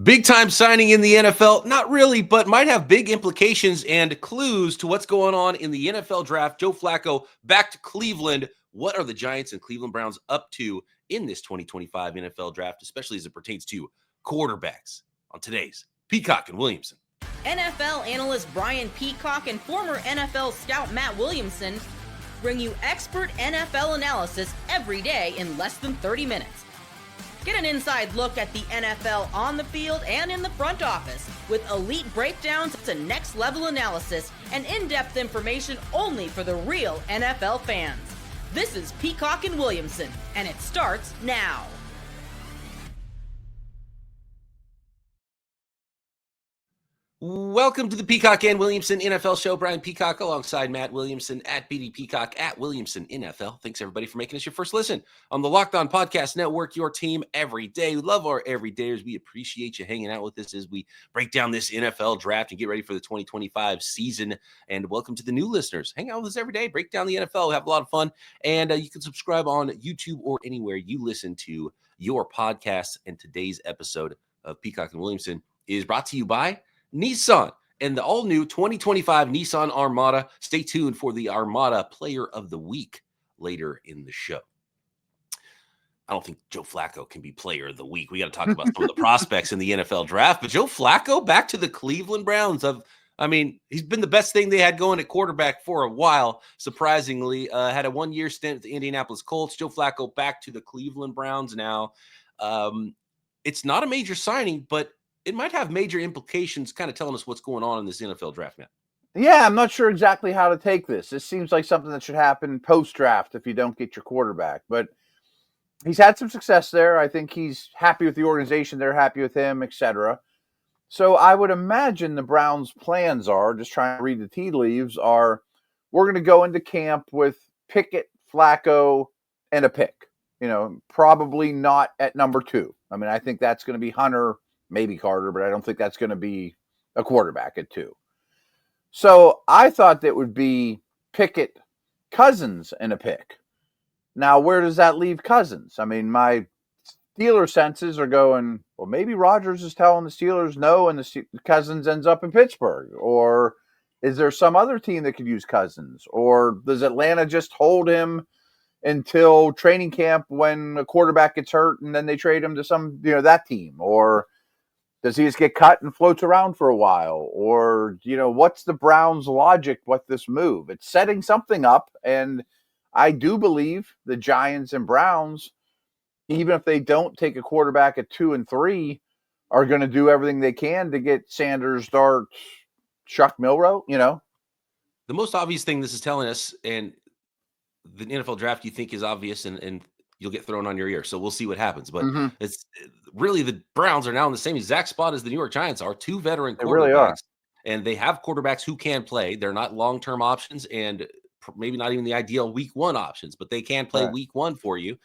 Big time signing in the NFL. Not really, but might have big implications and clues to what's going on in the NFL draft. Joe Flacco back to Cleveland. What are the Giants and Cleveland Browns up to in this 2025 NFL draft, especially as it pertains to quarterbacks on today's Peacock and Williamson? NFL analyst Brian Peacock and former NFL scout Matt Williamson bring you expert NFL analysis every day in less than 30 minutes. Get an inside look at the NFL on the field and in the front office with elite breakdowns to next-level analysis and in-depth information only for the real NFL fans. This is Peacock and Williamson, and it starts now. Welcome to the Peacock and Williamson NFL Show. Brian Peacock alongside Matt Williamson at BD Peacock at Williamson NFL. Thanks everybody for making us your first listen on the Locked On Podcast Network, your team every day. We love our everydayers. We appreciate you hanging out with us as we break down this NFL draft and get ready for the 2025 season. And welcome to the new listeners. Hang out with us every day, break down the NFL, have a lot of fun. And you can subscribe on YouTube or anywhere you listen to your podcasts. And today's episode of Peacock and Williamson is brought to you by Nissan and the all-new 2025 Nissan Armada. Stay tuned for the Armada Player of the Week later in the show. I don't think Joe Flacco can be Player of the Week. We got to talk about some of the prospects in the NFL draft. But Joe Flacco back to the Cleveland Browns. He's been the best thing they had going at quarterback for a while. Surprisingly, had a one-year stint at the Indianapolis Colts. Joe Flacco back to the Cleveland Browns now. It's not a major signing, but it might have major implications, kind of telling us what's going on in this NFL draft, man. Yeah, I'm not sure exactly how to take this. This seems like something that should happen post-draft if you don't get your quarterback. But he's had some success there. I think he's happy with the organization. They're happy with him, etc. So I would imagine the Browns' plans are, just trying to read the tea leaves, are we're going to go into camp with Pickett, Flacco, and a pick. Probably not at number 2. I think that's going to be Hunter, maybe Carter, but I don't think that's going to be a quarterback at 2. So I thought that would be Pickett, Cousins, and a pick. Now, where does that leave Cousins? My Steelers senses are going, well, maybe Rodgers is telling the Steelers no, and the Cousins ends up in Pittsburgh. Or is there some other team that could use Cousins? Or does Atlanta just hold him until training camp when a quarterback gets hurt and then they trade him to some, that team? Or does he just get cut and floats around for a while? Or, what's the Browns' logic with this move? It's setting something up, and I do believe the Giants and Browns, even if they don't take a quarterback at 2 and 3, are going to do everything they can to get Sanders, Dart, Chuck Milroe, The most obvious thing this is telling us, and the NFL draft you think is obvious, and you'll get thrown on your ear. So we'll see what happens. But It's really the Browns are now in the same exact spot as the New York Giants are. 2 veteran quarterbacks. They really are. And they have quarterbacks who can play. They're not long-term options and maybe not even the ideal week 1 options, but they can play week 1 for you,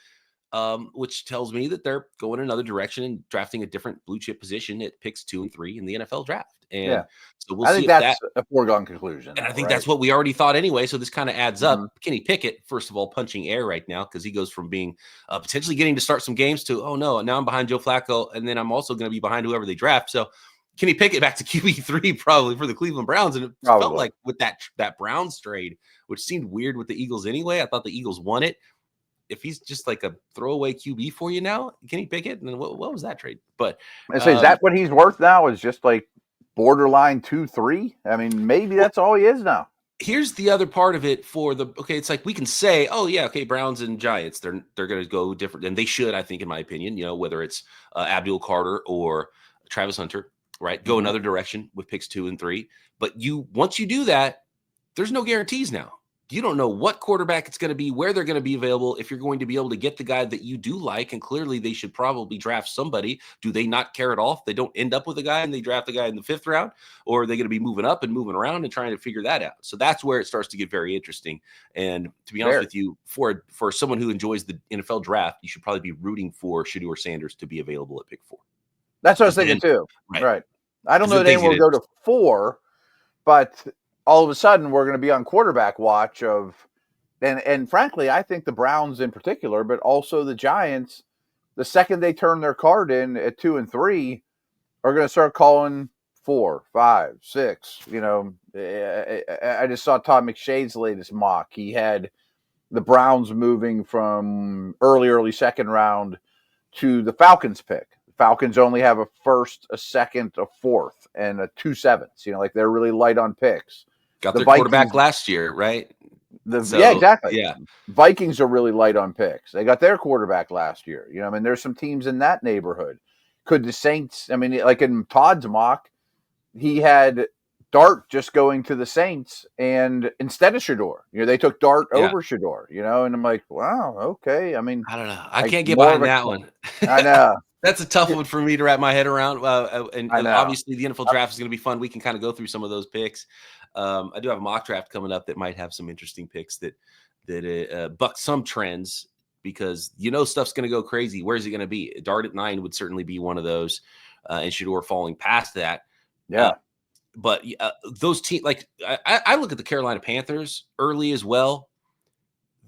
which tells me that they're going another direction and drafting a different blue chip position at picks 2 and 3 in the NFL draft. And so we'll see. I think that's a foregone conclusion. And I think that's what we already thought anyway. So this kind of adds up. Kenny Pickett, first of all, punching air right now because he goes from being potentially getting to start some games to, oh no, now I'm behind Joe Flacco, and then I'm also going to be behind whoever they draft. So Kenny Pickett back to QB3 probably for the Cleveland Browns. And it felt like with that Browns trade, which seemed weird with the Eagles anyway, I thought the Eagles won it. If he's just like a throwaway QB for you now, Kenny Pickett, and then what was that trade? But is that what he's worth now? Is just like borderline 2-3? Maybe that's all he is now. Here's the other part of it it's like we can say, oh yeah, okay, Browns and Giants, they're going to go different, and they should, I think, in my opinion, whether it's Abdul Carter or Travis Hunter, right? Go another direction with picks 2 and 3. But once you do that, there's no guarantees now. You don't know what quarterback it's going to be, where they're going to be available, if you're going to be able to get the guy that you do like, and clearly they should probably draft somebody. Do they not care at all if they don't end up with a guy and they draft a guy in the 5th round? Or are they going to be moving up and moving around and trying to figure that out? So that's where it starts to get very interesting. And to be honest with you, for someone who enjoys the NFL draft, you should probably be rooting for Shedeur Sanders to be available at pick 4. That's what I was thinking too. Right. I don't know that anyone will go to 4, but all of a sudden we're going to be on quarterback watch and frankly, I think the Browns in particular, but also the Giants, the second they turn their card in at 2 and 3, are going to start calling 4, 5, 6. I just saw Todd McShay's latest mock. He had the Browns moving from early second round to the Falcons pick. The Falcons only have a first, a second, a fourth, and a 2 7s. Like they're really light on picks. Got their quarterback last year, right? Yeah, exactly. Yeah. Vikings are really light on picks. They got their quarterback last year. There's some teams in that neighborhood. Could the Saints, like in Todd's mock, he had Dart just going to the Saints and instead of Shador. They took Dart over Shador, and I'm like, wow, okay. I don't know. I can't get behind that one. I know. That's a tough one for me to wrap my head around. And obviously the NFL draft is going to be fun. We can kind of go through some of those picks. I do have a mock draft coming up that might have some interesting picks that buck some trends because stuff's going to go crazy. Where's it going to be? Dart at 9 would certainly be one of those, and Shador falling past that. Yeah. But those teams, like I look at the Carolina Panthers early as well.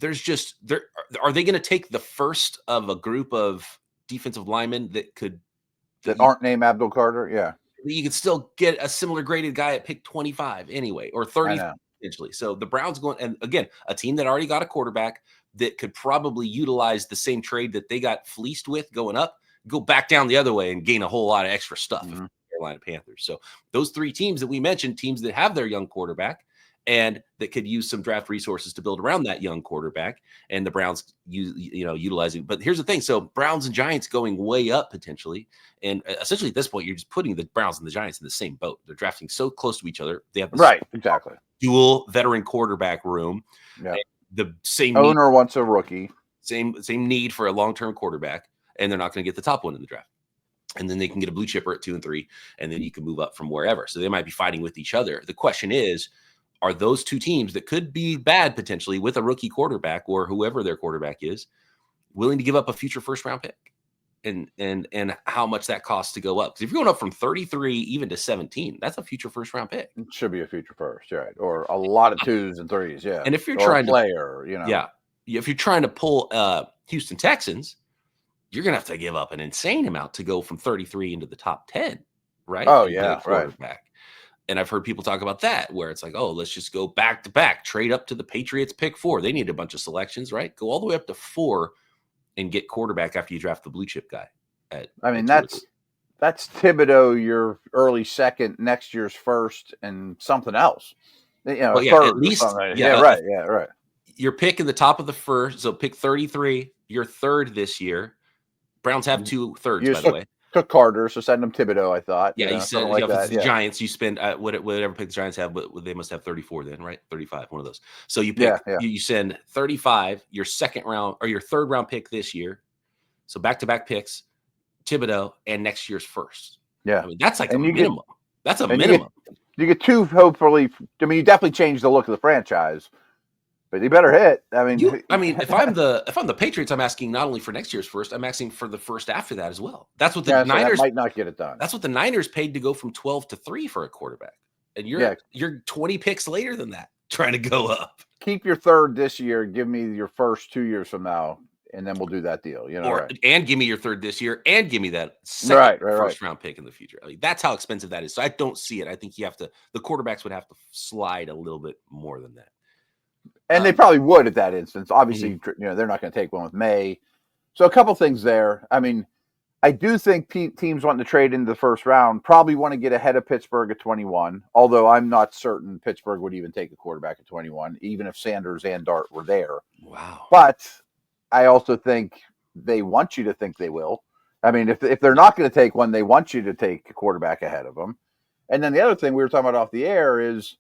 Are they going to take the first of a group of defensive linemen that aren't named Abdul Carter? Yeah. You could still get a similar graded guy at pick 25 anyway, or 30 potentially. So the Browns going, and again, a team that already got a quarterback that could probably utilize the same trade that they got fleeced with going up, go back down the other way and gain a whole lot of extra stuff. Mm-hmm. Carolina Panthers. So those 3 teams that we mentioned, teams that have their young quarterback and that could use some draft resources to build around that young quarterback, and the Browns utilizing. But here's the thing: so Browns and Giants going way up potentially, and essentially at this point, you're just putting the Browns and the Giants in the same boat. They're drafting so close to each other. They have exactly dual veteran quarterback room. Yeah, the same owner wants a rookie. Same need for a long-term quarterback, and they're not going to get the top one in the draft. And then they can get a blue chipper at 2 and 3, and then you can move up from wherever. So they might be fighting with each other. The question is, are those 2 teams that could be bad potentially with a rookie quarterback or whoever their quarterback is willing to give up a future first-round pick? And how much that costs to go up? Because if you're going up from 33 even to 17, that's a future first-round pick. It should be a future first, right? Or a lot of 2s and 3s, yeah. And if you're trying if you're trying to pull Houston Texans, you're going to have to give up an insane amount to go from 33 into the top 10, right? Oh, yeah, right. And I've heard people talk about that, where it's like, oh, let's just go back to back, trade up to the Patriots pick 4. They need a bunch of selections, right? Go all the way up to 4 and get quarterback after you draft the blue chip guy. That's Thibodeau, your early second, next year's first, and something else. At least, right. Your pick in the top of the first, so pick 33, your third this year. Browns have 2 thirds, by the way. Took Carter, so send him Thibodeau, I thought. Yeah, you said like that. The Giants, you spend whatever pick the Giants have, but they must have 34 then, right? 35, one of those. So you pick, you send 35, your second round or your third round pick this year. So back-to-back picks, Thibodeau, and next year's first. Yeah. That's like a minimum. That's a minimum. You get 2, hopefully. You definitely change the look of the franchise. But you better hit. If I'm the Patriots, I'm asking not only for next year's first, I'm asking for the first after that as well. That's what the Niners might not get it done. That's what the Niners paid to go from 12 to 3 for a quarterback, and you're 20 picks later than that trying to go up. Keep your third this year. Give me your first 2 years from now, and then we'll do that deal. And give me your third this year, and give me that second first round pick in the future. That's how expensive that is. So I don't see it. I think the quarterbacks would have to slide a little bit more than that. And they probably would at that instance. Obviously, they're not going to take one with May. So a couple things there. I do think teams wanting to trade into the first round probably want to get ahead of Pittsburgh at 21, although I'm not certain Pittsburgh would even take a quarterback at 21, even if Sanders and Dart were there. Wow. But I also think they want you to think they will. If they're not going to take one, they want you to take a quarterback ahead of them. And then the other thing we were talking about off the air is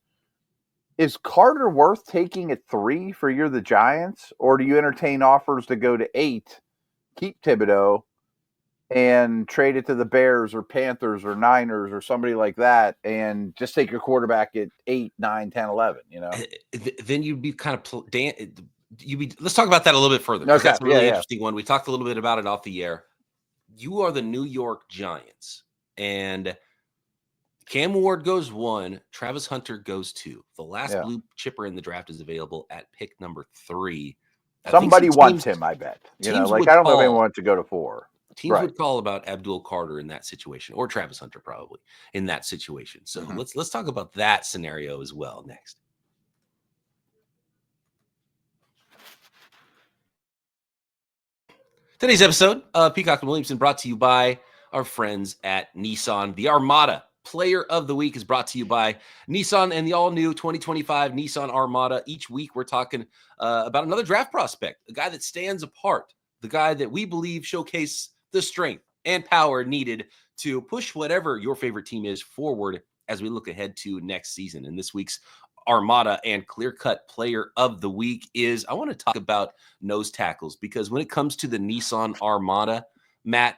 Carter worth taking at 3 for you're the Giants, or do you entertain offers to go to 8, keep Thibodeau, and trade it to the Bears or Panthers or Niners or somebody like that, and just take your quarterback at 8, 9, 10, 11? Then you'd be kind of let's talk about that a little bit further. Okay. That's a really interesting one. We talked a little bit about it off the air. You are the New York Giants, and Cam Ward goes 1, Travis Hunter goes 2. The last blue chipper in the draft is available at pick number 3. Somebody wants him, I bet. I don't know if anyone wants to go to 4. Teams would call about Abdul Carter in that situation, or Travis Hunter probably in that situation. So let's talk about that scenario as well next. Today's episode of Peacock and Williamson brought to you by our friends at Nissan. The Armada Player of the Week is brought to you by Nissan and the all-new 2025 Nissan Armada. Each week we're talking about another draft prospect, a guy that stands apart, the guy that we believe showcase the strength and power needed to push whatever your favorite team is forward as we look ahead to next season. And this week's Armada and clear-cut player of the week is, I want to talk about nose tackles, because when it comes to the Nissan Armada, Matt,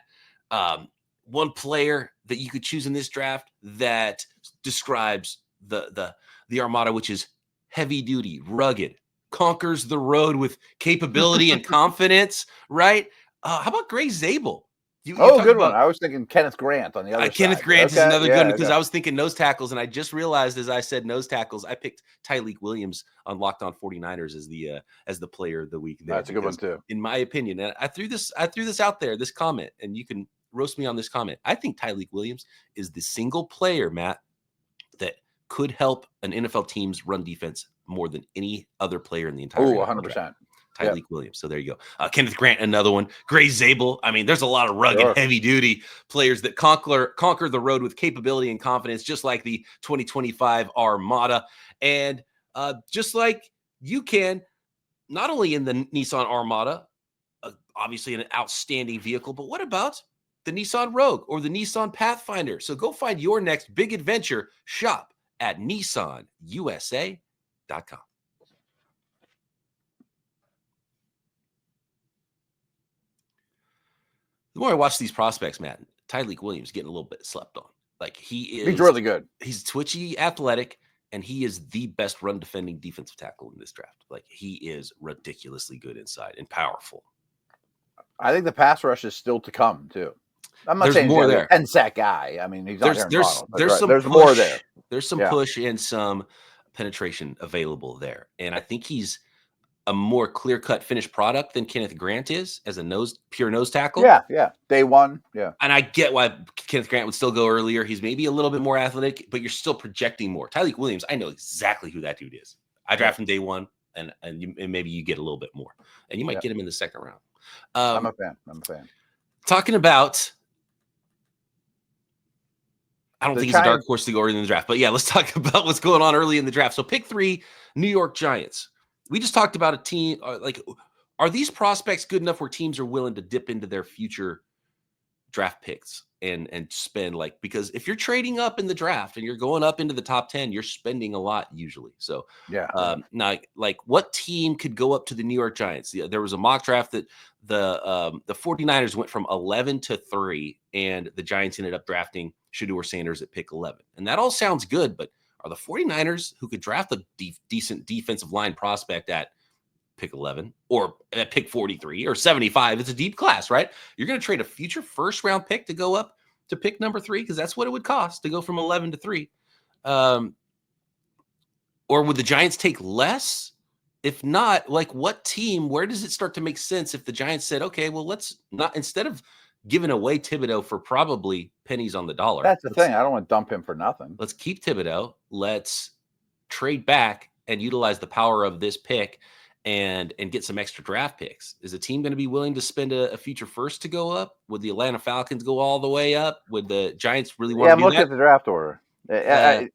one player that you could choose in this draft that describes the Armada, which is heavy duty, rugged, conquers the road with capability and confidence, right? How about Gray Zabel? Good one. I was thinking Kenneth Grant on the other side. Kenneth Grant is another good one, because I was thinking nose tackles, and I just realized as I said nose tackles, I picked Tyleik Williams on Locked On 49ers as the player of the week. That's a good one too, in my opinion. And I threw this out there, this comment, and you can roast me on this comment. I think Tyleik Williams is the single player, Matt, that could help an NFL team's run defense more than any other player in the entire. 100%. Tyleik Williams. So there you go. Kenneth Grant, another one. Gray Zabel. I mean, there's a lot of rugged, heavy-duty players that conquer the road with capability and confidence, just like the 2025 Armada. And just like you can, not only in the Nissan Armada, obviously an outstanding vehicle, but what about the Nissan Rogue or the Nissan Pathfinder? So go find your next big adventure. Shop at NissanUSA.com. The more I watch these prospects, Matt, Tyleik Williams getting a little bit slept on. Like he's really good. He's twitchy, athletic, and he is the best run defending defensive tackle in this draft. Like he is ridiculously good inside and powerful. I think the pass rush is still to come too. I'm not saying more there. 10-sack guy. I mean, he's not there's more there. There's some push and some penetration available there, and I think he's a more clear-cut finished product than Kenneth Grant is as a pure nose tackle. Yeah. Day one. Yeah. And I get why Kenneth Grant would still go earlier. He's maybe a little bit more athletic, but you're still projecting more. Tyleik Williams, I know exactly who that dude is. I draft him day one, and maybe you get a little bit more. And you might get him in the second round. I'm a fan. Talking about, I don't think he's a dark horse to go early in the draft, but yeah, let's talk about what's going on early in the draft. So pick 3, New York Giants. We just talked about a team. Are these prospects good enough where teams are willing to dip into their future draft picks and spend, because if you're trading up in the draft and you're going up into the top 10, you're spending a lot usually. So now, what team could go up to the New York Giants? There was a mock draft that the 49ers went from 11 to 3, and the Giants ended up drafting Shedeur Sanders at pick 11. And that all sounds good, but are the 49ers, who could draft a decent defensive line prospect at pick 11 or at pick 43 or 75, it's a deep class, right? You're going to trade a future first-round pick to go up to pick number 3, because that's what it would cost to go from 11 to 3. Or would the Giants take less? If not, what team, where does it start to make sense if the Giants said, okay, well, let's not, instead of giving away Thibodeau for probably pennies on the dollar. That's the thing. I don't want to dump him for nothing. Let's keep Thibodeau. Let's trade back and utilize the power of this pick and get some extra draft picks. Is a team going to be willing to spend a future first to go up? Would the Atlanta Falcons go all the way up? Would the Giants really want to do that? I'm looking at the draft order. I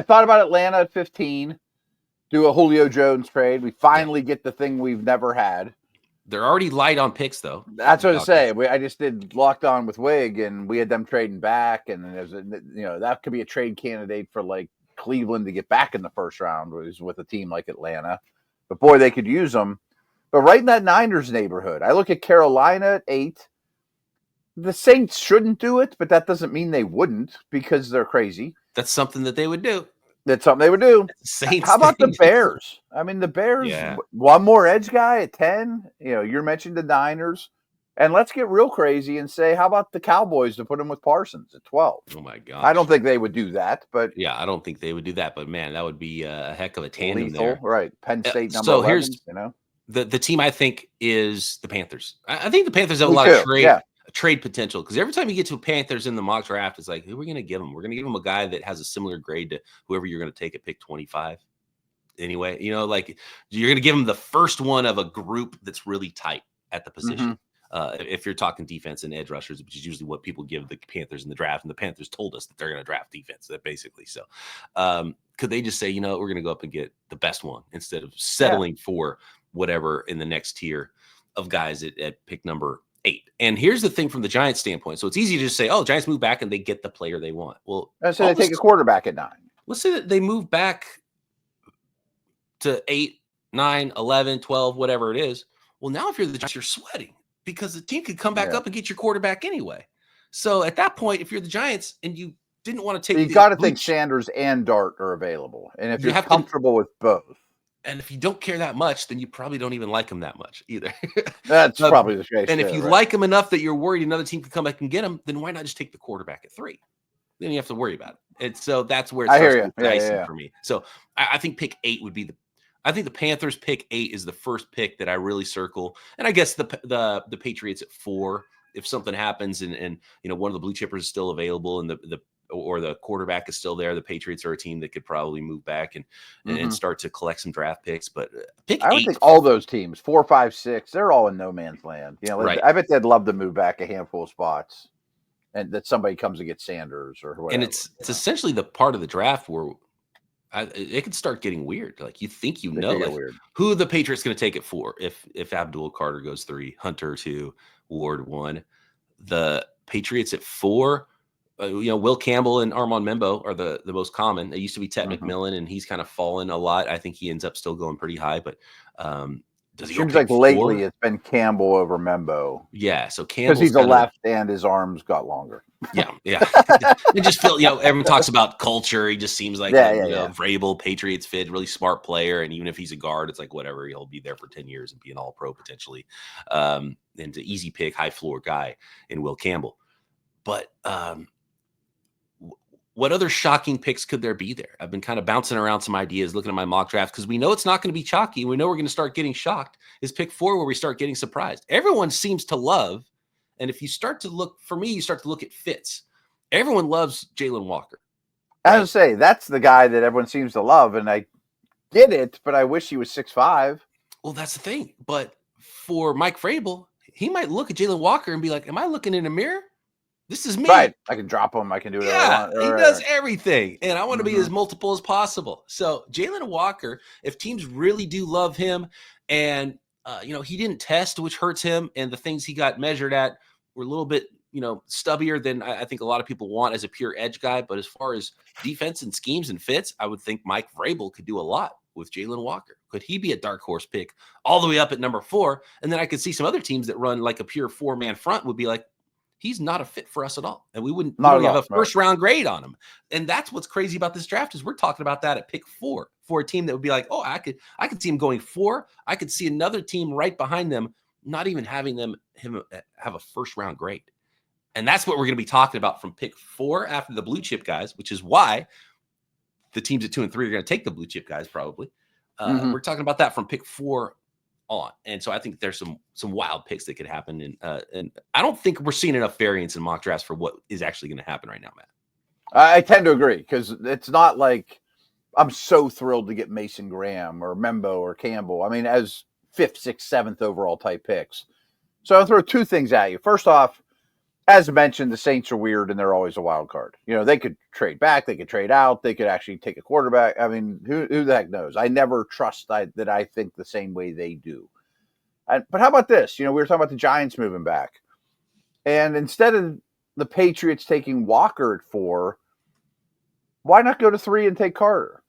thought about Atlanta at 15, do a Julio Jones trade. We finally get the thing we've never had. They're already light on picks, though. That's what I say. I just did Locked On with Wig, and we had them trading back, and there's that could be a trade candidate for Cleveland to get back in the first round with a team like Atlanta. But boy, they could use them. But right in that Niners neighborhood, I look at Carolina at 8. The Saints shouldn't do it, but that doesn't mean they wouldn't, because they're crazy. That's something that they would do. That's something they would do. Saints. How about the Bears? I mean, the Bears, one more edge guy at 10. You're mentioning the Niners. And let's get real crazy and say, how about the Cowboys to put him with Parsons at 12? Oh, my God. I don't think they would do that. But yeah, I don't think they would do that. But, man, that would be a heck of a tandem lethal, there. Right. Penn State number 11. Here's the team I think is the Panthers. I think the Panthers have a lot of trade. Yeah. trade potential, because every time you get to Panthers in the mock draft, it's like, who are we going to give them? We're going to give them a guy that has a similar grade to whoever you're going to take at pick 25. Anyway, like you're going to give them the first one of a group that's really tight at the position. If you're talking defense and edge rushers, which is usually what people give the Panthers in the draft, and the Panthers told us that they're going to draft defense, that basically. So could they just say, we're going to go up and get the best one instead of settling for whatever in the next tier of guys at pick number 8? And here's the thing from the Giants standpoint. So it's easy to just say, oh, Giants move back and they get the player they want. Well, so they take a quarterback at 9. Let's say that they move back to 8, 9, 11, 12, whatever it is. Well, now if you're the Giants, you're sweating because the team could come back up and get your quarterback anyway. So at that point, if you're the Giants and you didn't want to take, you got to think Sanders and Dart are available. And if you're comfortable with both. And if you don't care that much, then you probably don't even like him that much either. That's probably the case. And if you like him enough that you're worried another team could come back and get him, then why not just take the quarterback at 3? Then you have to worry about it. And so that's where it starts dicing for me. So I think pick 8 would be I think the Panthers pick 8 is the first pick that I really circle. And I guess the Patriots at 4, if something happens and one of the blue chippers is still available and the quarterback is still there, the Patriots are a team that could probably move back and start to collect some draft picks. But pick 8, I would think all those teams, 4, 5, 6, they're all in no man's land. Right. I bet they'd love to move back a handful of spots and that somebody comes and gets Sanders or whatever. And it's essentially the part of the draft where it could start getting weird. Like you think who the Patriots going to take it for if Abdul Carter goes 3, Hunter 2, Ward 1, the Patriots at 4. Will Campbell and Armand Membo are the most common. It used to be Ted McMillan, and he's kind of fallen a lot. I think he ends up still going pretty high, but does he seems like 4? Lately it's been Campbell over Membo. Yeah, so Campbell because he's a left and his arms got longer. Yeah. It just feel everyone talks about culture. He just seems like Vrabel, Patriots fit, really smart player, and even if he's a guard, it's like whatever. He'll be there for 10 years and be an All-Pro potentially. And an easy pick, high floor guy in Will Campbell, but. What other shocking picks could there be there? I've been kind of bouncing around some ideas, looking at my mock draft, because we know it's not going to be chalky. We know we're going to start getting shocked. Is pick 4 where we start getting surprised. Everyone seems to love, and if you start to look, for me, you start to look at fits. Everyone loves Jalen Walker. Right? I was say that's the guy that everyone seems to love, and I get it, but I wish he was 6'5". Well, that's the thing. But for Mike Vrabel, he might look at Jalen Walker and be like, "Am I looking in a mirror? This is me. Right. I can drop him. I can do whatever I want." He does everything. And I want to be as multiple as possible. So Jalen Walker, if teams really do love him and, he didn't test, which hurts him. And the things he got measured at were a little bit, stubbier than I think a lot of people want as a pure edge guy. But as far as defense and schemes and fits, I would think Mike Vrabel could do a lot with Jalen Walker. Could he be a dark horse pick all the way up at number 4? And then I could see some other teams that run like a pure 4-man front would be like, he's not a fit for us at all. And we wouldn't have a first round grade on him. And that's what's crazy about this draft is we're talking about that at pick 4 for a team that would be like, oh, I could see him going 4. I could see another team right behind them, not even having him have a first round grade. And that's what we're going to be talking about from pick 4 after the blue chip guys, which is why the teams at 2 and 3 are going to take the blue chip guys probably. We're talking about that from pick 4 on. And so I think there's some wild picks that could happen. And I don't think we're seeing enough variance in mock drafts for what is actually going to happen right now, Matt. I tend to agree because it's not like I'm so thrilled to get Mason Graham or Membo or Campbell. I mean, as 5th, 6th, 7th overall type picks. So I'll throw 2 things at you. First off, as mentioned, the Saints are weird and they're always a wild card. They could trade back, they could trade out, they could actually take a quarterback. I mean, who the heck knows? I never trust that I think the same way they do. But how about this? We were talking about the Giants moving back. And instead of the Patriots taking Walker at 4, why not go to 3 and take Carter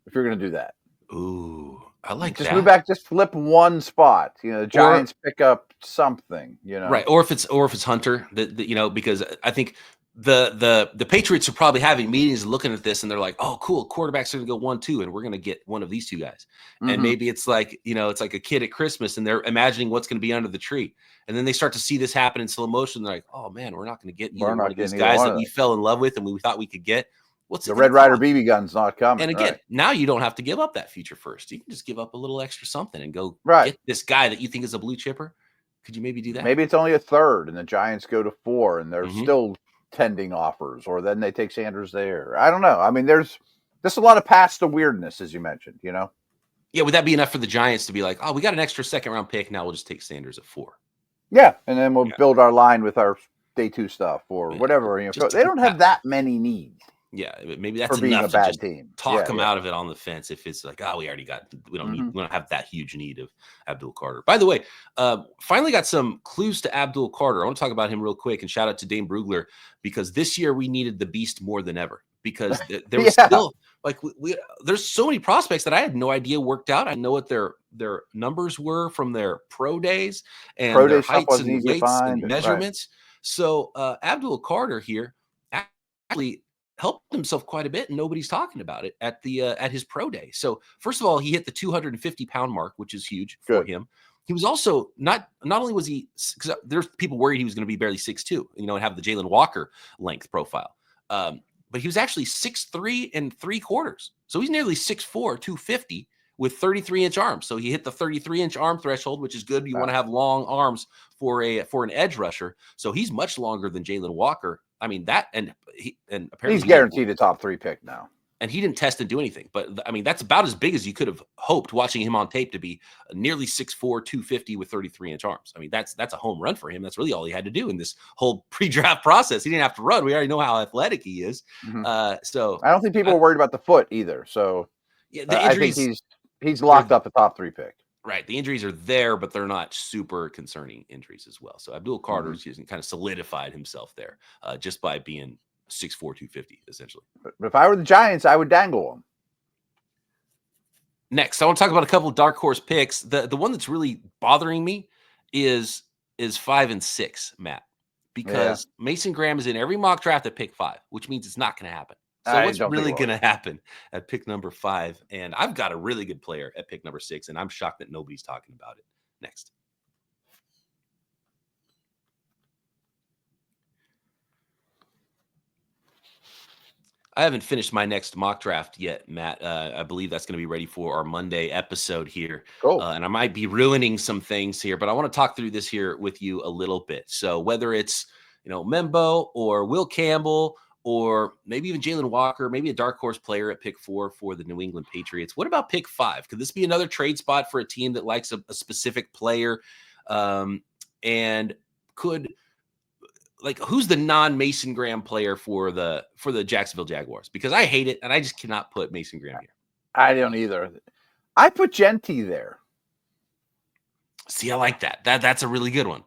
if you're going to do that? Ooh, I like just that. Move back, just flip one spot. The Giants pick up something, Right. Or if it's Hunter, because I think the Patriots are probably having meetings looking at this and they're like, oh, cool, quarterbacks are going to go 1, 2, and we're going to get one of these 2 guys. And maybe it's like, it's like a kid at Christmas and they're imagining what's going to be under the tree. And then they start to see this happen in slow motion. They're like, oh man, we're not going to get either one of these guys that we fell in love with and we thought we could get. What's the Red Ryder BB gun's not coming. And again, now you don't have to give up that future first. You can just give up a little extra something and go get this guy that you think is a blue chipper. Could you maybe do that? Maybe it's only a third, and the Giants go to 4, and they're Mhm. still tending offers, or then they take Sanders there. I don't know. I mean, there's a lot of past the weirdness, as you mentioned. Yeah, would that be enough for the Giants to be like, oh, we got an extra second-round pick, now we'll just take Sanders at 4? Yeah, and then we'll Yeah. build our line with our day 2 stuff or Yeah. whatever. Just They don't have that many needs. Yeah, maybe that's for being enough a to bad just team. talk them out of it on the fence. If it's like, oh, we don't Mhm. we don't have that huge need of Abdul Carter. By the way, finally got some clues to Abdul Carter. I want to talk about him real quick and shout out to Dane Brugler, because this year we needed the beast more than ever, because there was still like there's so many prospects that I had no idea worked out. I know what their numbers were from their pro days and Pro their day stuff heights wasn't and easy to weights find, and right. measurements. So Abdul Carter here actually helped himself quite a bit, and nobody's talking about it at his pro day. So first of all, he hit the 250-pound mark, which is huge for him. He was also not only was he, because there's people worried he was going to be barely 6'2", and have the Jalen Walker length profile. But he was actually 6'3" and 3/4. So he's nearly 6'4", 250 with 33-inch arms. So he hit the 33-inch arm threshold, which is good. You want to have long arms for an edge rusher. So he's much longer than Jalen Walker. I mean, and apparently he's guaranteed a top 3 pick now. And he didn't test and do anything. But I mean, that's about as big as you could have hoped watching him on tape, to be nearly 6'4", 250 with 33-inch arms. I mean, that's a home run for him. That's really all he had to do in this whole pre-draft process. He didn't have to run. We already know how athletic he is. Mm-hmm. So I don't think people are worried about the foot either. So yeah, the injuries, I think he's locked up the top 3 pick. Right. The injuries are there, but they're not super concerning injuries as well. So Abdul Carter's kind of solidified himself there just by being 6'4", 250, essentially. But if I were the Giants, I would dangle him. Next, I want to talk about a couple of dark horse picks. The one that's really bothering me is 5 and 6, Matt, because Mason Graham is in every mock draft at pick 5, which means it's not going to happen. So what's really going to happen at pick number 5? And I've got a really good player at pick number 6, and I'm shocked that nobody's talking about it. Next. I haven't finished my next mock draft yet, Matt. I believe that's going to be ready for our Monday episode here. Cool. And I might be ruining some things here, but I want to talk through this here with you a little bit. So whether it's, Membo or Will Campbell, or maybe even Jalen Walker, maybe a dark horse player at pick 4 for the New England Patriots. What about pick 5? Could this be another trade spot for a team that likes a specific player? And could, who's the non-Mason Graham player for the Jacksonville Jaguars? Because I hate it, and I just cannot put Mason Graham here. I don't either. I put Genty there. See, I like that. That's a really good one.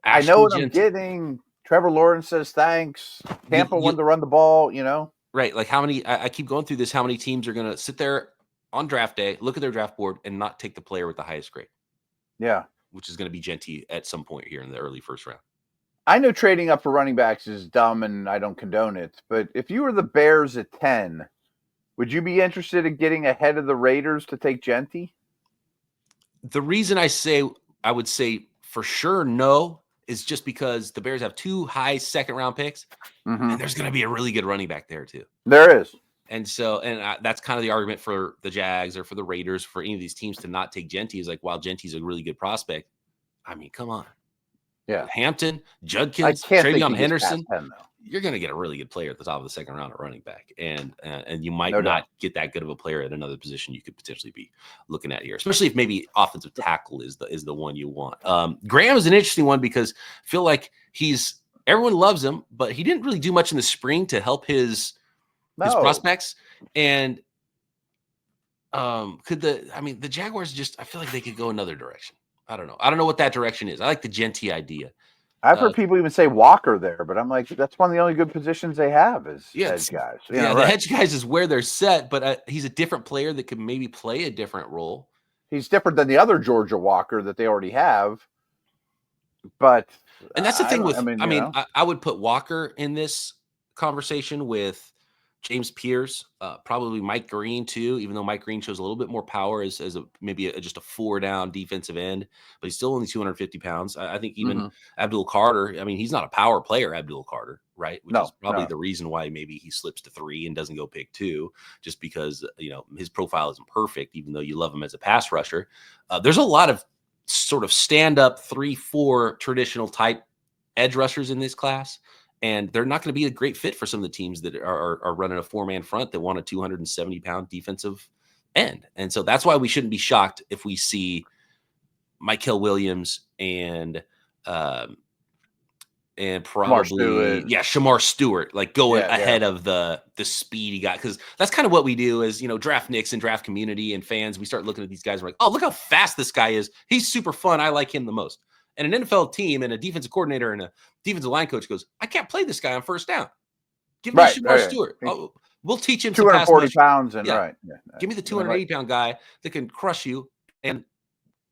I know what I'm getting. Trevor Lawrence says thanks. Tampa wanted to run the ball, Right. Like how many, I keep going through this, how many teams are going to sit there on draft day, look at their draft board, and not take the player with the highest grade? Yeah. Which is going to be Genty at some point here in the early first round. I know trading up for running backs is dumb and I don't condone it, but if you were the Bears at 10, would you be interested in getting ahead of the Raiders to take Genty? The reason I would say for sure no is just because the Bears have 2 high second-round picks, and there's going to be a really good running back there too. There is. And so, that's kind of the argument for the Jags or for the Raiders, for any of these teams to not take Genty, is like, while Genty's a really good prospect, I mean, come on. Yeah. Hampton, Judkins, Travion Henderson, 10, you're going to get a really good player at the top of the second round at running back. And you might not get that good of a player at another position you could potentially be looking at here, especially if maybe offensive tackle is the one you want. Graham is an interesting one because I feel like everyone loves him, but he didn't really do much in the spring to help his prospects. And the Jaguars I feel like they could go another direction. I don't know. I don't know what that direction is. I like the Genty idea. I've heard people even say Walker there, but I'm like, that's one of the only good positions they have is edge guys. The edge guys is where they're set, but he's a different player that could maybe play a different role. He's different than the other Georgia Walker that they already have. But that's the thing I would put Walker in this conversation with James Pierce, probably Mike Green too, even though Mike Green shows a little bit more power as just a 4-down defensive end, but he's still only 250 pounds. I think even Abdul Carter, I mean, he's not a power player, Abdul Carter, right? Which is probably the reason why maybe he slips to 3 and doesn't go pick 2, just because, his profile isn't perfect, even though you love him as a pass rusher. There's a lot of sort of stand-up 3-4 traditional type edge rushers in this class, and they're not going to be a great fit for some of the teams that are running a 4-man front that want a 270-pound defensive end. And so that's why we shouldn't be shocked if we see Mykel Williams and probably Shamar Stewart like going ahead of the speed he got, because that's kind of what we do as draft nicks and draft community and fans. We start looking at these guys and we're like, oh, look how fast this guy is. He's super fun. I like him the most. And an NFL team and a defensive coordinator and a defensive line coach goes, I can't play this guy on first down. Give me Shamar Stewart. Oh, we'll teach him 240 pounds and give me the 280-pound guy that can crush you and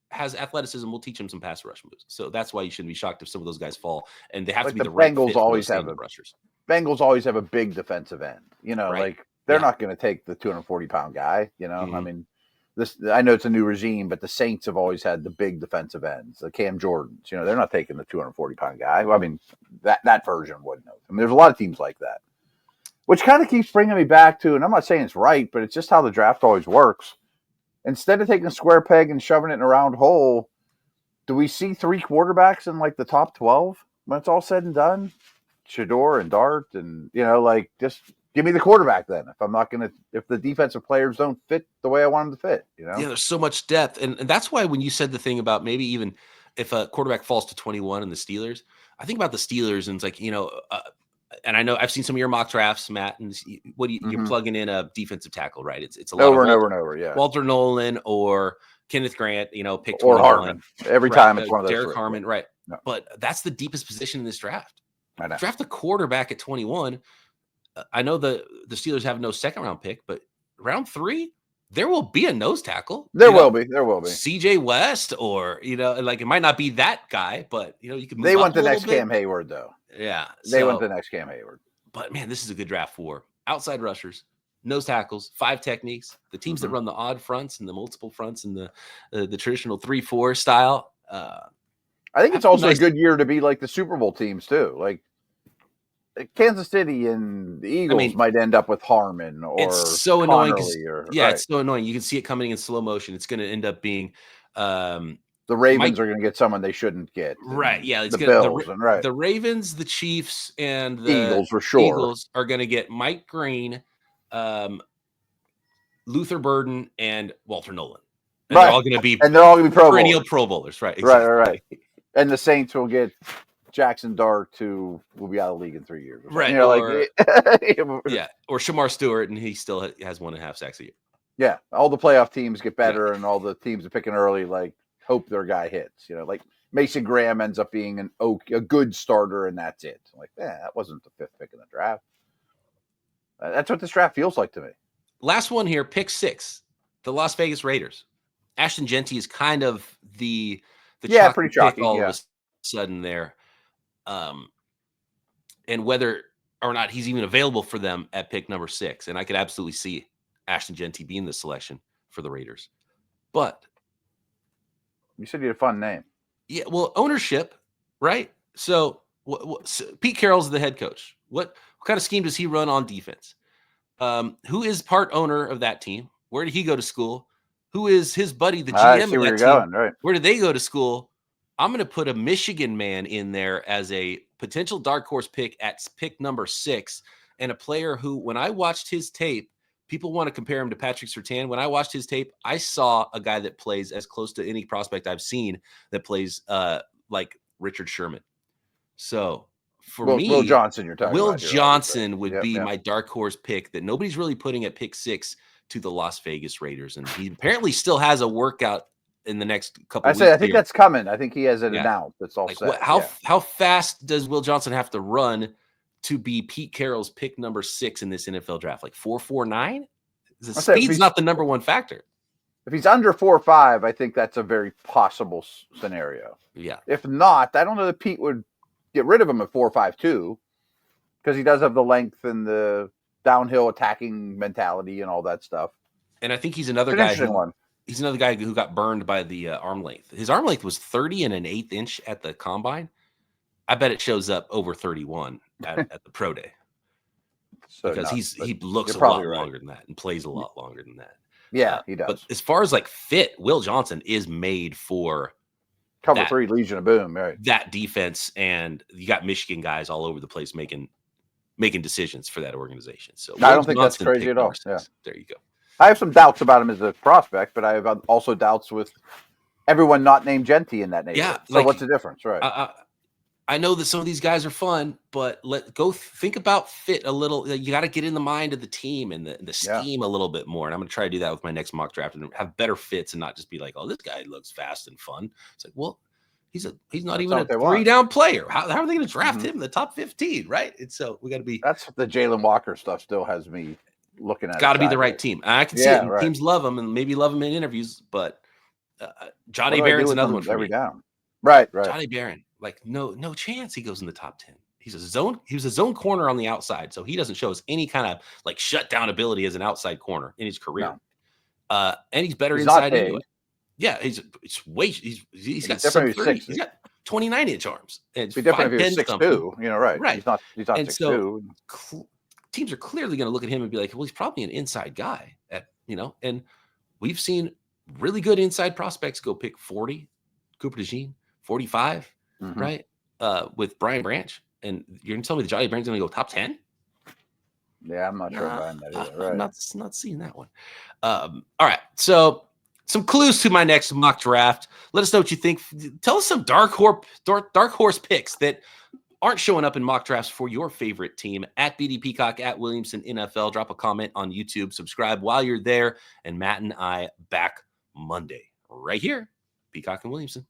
has athleticism. We'll teach him some pass rush moves. So that's why you shouldn't be shocked if some of those guys fall, and they have to be the right Bengals fit always have rushers. Bengals always have a big defensive end. Like they're not going to take the 240-pound guy. I mean, I know it's a new regime, but the Saints have always had the big defensive ends, the Cam Jordans. They're not taking the 240-pound guy. I mean, that version wouldn't have. I mean, there's a lot of teams like that, which kind of keeps bringing me back to, and I'm not saying it's right, but it's just how the draft always works. Instead of taking a square peg and shoving it in a round hole, do we see 3 quarterbacks in like the top 12 when it's all said and done? Shador and Dart, and just give me the quarterback then. If the defensive players don't fit the way I want them to fit, Yeah, there's so much depth, and that's why when you said the thing about maybe even if a quarterback falls to 21 in the Steelers, I think about the Steelers and it's like and I know I've seen some of your mock drafts, Matt, and you're plugging in a defensive tackle, right? It's a lot over and over, yeah. Walter Nolan or Kenneth Grant, pick 21. Or Harmon. Every time it's one of those. Derek Harmon, right. No. But that's the deepest position in this draft. I know. Draft a quarterback at 21. I know the Steelers have no second-round pick, but round 3, there will be a nose tackle. There will be. CJ West, or like it might not be that guy, but you can move. They want the next Cam Hayward, though. Yeah, they want the next Cam Hayward. But man, this is a good draft for outside rushers, nose tackles, 5 techniques. The teams that run the odd fronts and the multiple fronts and the traditional 3-4 style. I think it's also a good year to be like the Super Bowl teams too. Like Kansas City and the Eagles might end up with Harmon or it's so annoying. It's so annoying. You can see it coming in slow motion. It's going to end up being the Ravens are going to get someone they shouldn't get. Right. Yeah. The Bills the Ravens, the Chiefs, and the Eagles for sure. Eagles are going to get Mike Green, Luther Burden, and Walter Nolan. And they're all going to be perennial Pro Bowlers. Right. Exactly. Right. And the Saints will get Jackson Dart, who will be out of the league in 3 years. Right. Or Shamar Stewart, and he still has 1.5 sacks a year. Yeah. All the playoff teams get better, and all the teams are picking early, hope their guy hits. Like Mason Graham ends up being a good starter, and that's it. Like, that wasn't the 5th pick in the draft. That's what this draft feels like to me. Last one here, pick 6, the Las Vegas Raiders. Ashton Genty is kind of the pretty shocking all of a sudden there. And whether or not he's even available for them at pick number 6. And I could absolutely see Ashton Genty being the selection for the Raiders. But you said you had a fun name. Yeah, well, ownership, right? So, so Pete Carroll's the head coach. What kind of scheme does he run on defense? Who is part owner of that team? Where did he go to school? Who is his buddy, the GM of that team? Right. Where did they go to school? I'm going to put a Michigan man in there as a potential dark horse pick at pick number 6, and a player who, when I watched his tape, people want to compare him to Patrick Surtain. When I watched his tape, I saw a guy that plays as close to any prospect I've seen that plays like Richard Sherman. So for me, Will Johnson, you're talking Will about. Johnson would be my dark horse pick that nobody's really putting at pick 6 to the Las Vegas Raiders. And he apparently still has a workout in the next couple of weeks. I think that's coming. I think he has it announced. It's all set. How fast does Will Johnson have to run to be Pete Carroll's pick number 6 in this NFL draft? Like 4.49? Speed's not the number one factor. If he's under 4.5, I think that's a very possible scenario. Yeah. If not, I don't know that Pete would get rid of him at 4.52 because he does have the length and the downhill attacking mentality and all that stuff. And I think he's another guy who got burned by the arm length. His arm length was 30 1/8 inch at the combine. I bet it shows up over 31 at the pro day. Because he looks a lot longer than that and plays a lot longer than that. Yeah, he does. But as far as fit, Will Johnson is made for Cover 3, Legion of Boom, right? That defense, and you got Michigan guys all over the place making decisions for that organization. So I don't think that's crazy at all. Yeah. There you go. I have some doubts about him as a prospect, but I have also doubts with everyone not named Genty in that neighborhood. So what's the difference, right? I know that some of these guys are fun, but think about fit a little. You got to get in the mind of the team and the scheme a little bit more. And I'm going to try to do that with my next mock draft and have better fits and not just be like, oh, this guy looks fast and fun. It's like, well, he's not even a 3-down player. How are they going to draft him in the top 15, right? And so we got to be. That's the Jalen Walker stuff still has me looking at. Got to be the right team. I can see it. Right. Teams love him and maybe love him in interviews, but Johnny Barron's another one for every me. Down. Right. Johnny Barron, like no chance he goes in the top 10. He was a zone corner on the outside, so he doesn't show us any kind of like shutdown ability as an outside corner in his career. No. And he's better inside anyway. Yeah, he's got 730. He's got 29-inch arms. And it'd be different if he was 6'2", right? Right. He's not 6'2". Teams are clearly going to look at him and be like, well, he's probably an inside guy and we've seen really good inside prospects go pick 40, Cooper DeJean, 45, right? With Brian Branch. And you're going to tell me that Johnny Barron's going to go top 10? Yeah, I'm not sure about that either. Right. I'm not seeing that one. All right. So some clues to my next mock draft. Let us know what you think. Tell us some dark horse picks that aren't showing up in mock drafts for your favorite team. At BD Peacock, at Williamson NFL. Drop a comment on YouTube. Subscribe while you're there. And Matt and I back Monday right here. Peacock and Williamson.